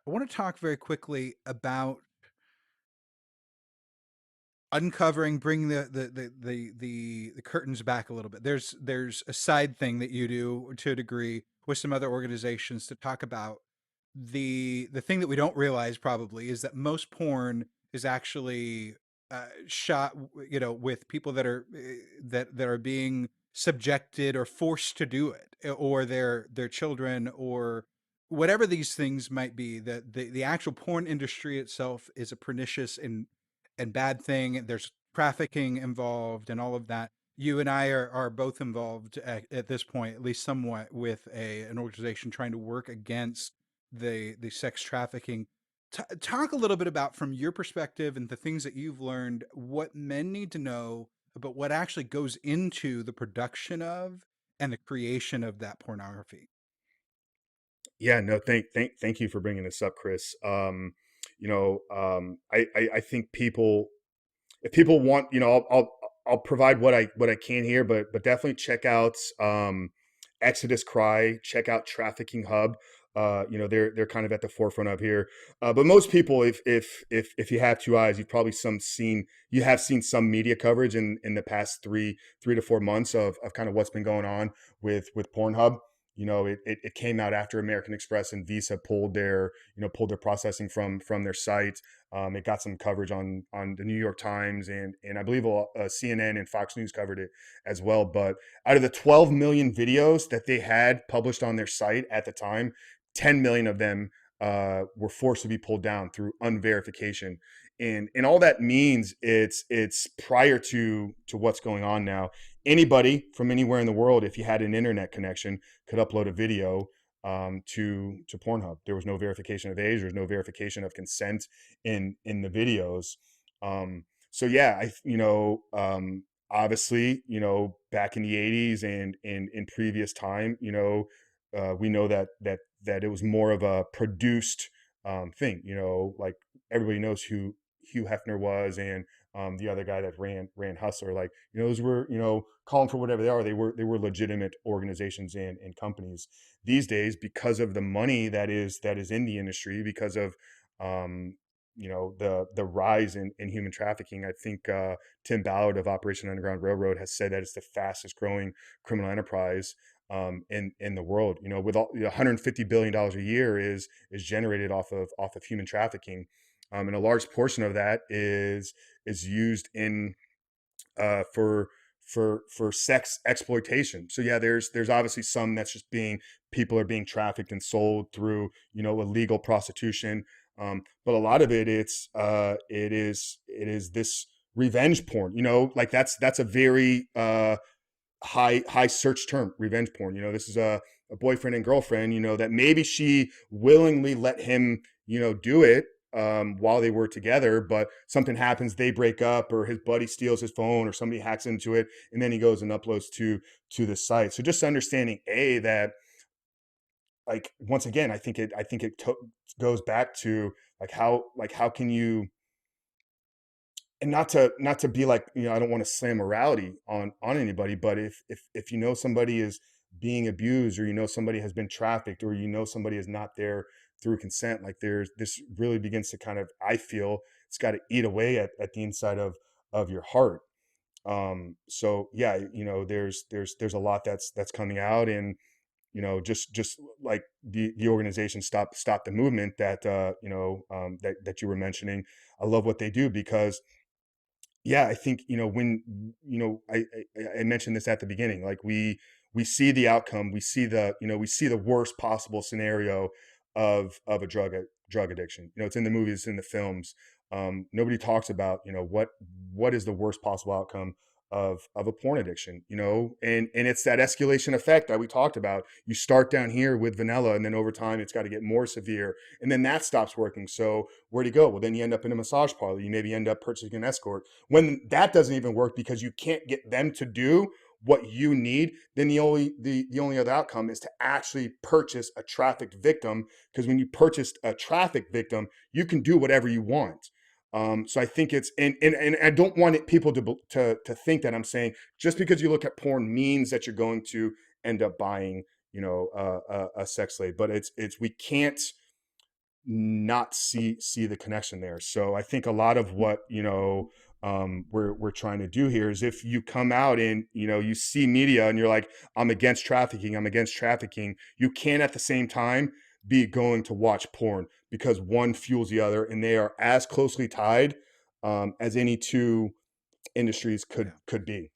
I want to talk very quickly about uncovering, bringing the curtains back a little bit. There's a side thing that you do to a degree with some other organizations to talk about the thing that we don't realize probably is that most porn is actually shot, with people that are that are being subjected or forced to do it, or their children, or whatever these things might be. The actual porn industry itself is a pernicious and bad thing. There's trafficking involved and all of that. You and I are both involved at this point, at least somewhat, with an organization trying to work against the sex trafficking. Talk a little bit about, from your perspective and the things that you've learned, what men need to know about what actually goes into the production of and the creation of that pornography. Yeah, no, thank you for bringing this up, Chris. I think people, if people want, I'll provide what I can here, but definitely check out Exodus Cry, check out Trafficking Hub. They're kind of at the forefront of here. But most people, if you have two eyes, you have seen some media coverage in the past three to 4 months of kind of what's been going on with Pornhub. It came out after American Express and Visa pulled their processing from their site. It got some coverage on the New York Times, and I believe CNN and Fox News covered it as well. But out of the 12 million videos that they had published on their site at the time, 10 million of them were forced to be pulled down through unverification. And all that means, it's prior to what's going on now. Anybody from anywhere in the world, if you had an internet connection, could upload a video to Pornhub. There was no verification of age. There was no verification of consent in the videos. So yeah, obviously, back in the 80s and in previous time, we know that it was more of a produced thing. Like everybody knows who Hugh Hefner was, and the other guy that ran Hustler. Like, those were, calling for whatever they are. They were legitimate organizations and companies. These days, because of the money that is in the industry, because of the rise in human trafficking. I think Tim Ballard of Operation Underground Railroad has said that it's the fastest growing criminal enterprise in the world. With all, $150 billion a year is generated off of human trafficking, and a large portion of that is used in for sex exploitation. So yeah, there's obviously some that's just people are being trafficked and sold through illegal prostitution, but a lot of it is this revenge porn. Like that's a very high search term, revenge porn. This is a boyfriend and girlfriend, that maybe she willingly let him, do it while they were together, but something happens, they break up, or his buddy steals his phone, or somebody hacks into it, and then he goes and uploads to the site. So just understanding that, like, once again, I think it goes back to how can you, and not to be like, I don't want to slam morality on anybody, but if somebody is being abused, or somebody has been trafficked, or somebody is not there through consent, like, this really begins to kind of, I feel it's got to eat away at the inside of your heart. So yeah, there's a lot that's coming out, and just like the organization stop the movement that you were mentioning. I love what they do, because yeah, I think, when, I mentioned this at the beginning, like, we see the outcome, we see the worst possible scenario of a drug addiction. It's in the movies, it's in the films. Nobody talks about, what is the worst possible outcome of a porn addiction, and it's that escalation effect that we talked about. You start down here with vanilla, and then over time it's got to get more severe, and then that stops working. So where do you go? Well, then you end up in a massage parlor. You maybe end up purchasing an escort. When that doesn't even work because you can't get them to do what you need, then the only other outcome is to actually purchase a trafficked victim, because when you purchase a trafficked victim, you can do whatever you want. So I think it's, and I don't want people to think that I'm saying just because you look at porn means that you're going to end up buying, a sex slave. But it's we can't not see the connection there. So I think a lot of what, we're trying to do here is, if you come out and, you see media and you're like, I'm against trafficking, you can't at the same time be going to watch porn, because one fuels the other, and they are as closely tied as any two industries could Yeah. could be.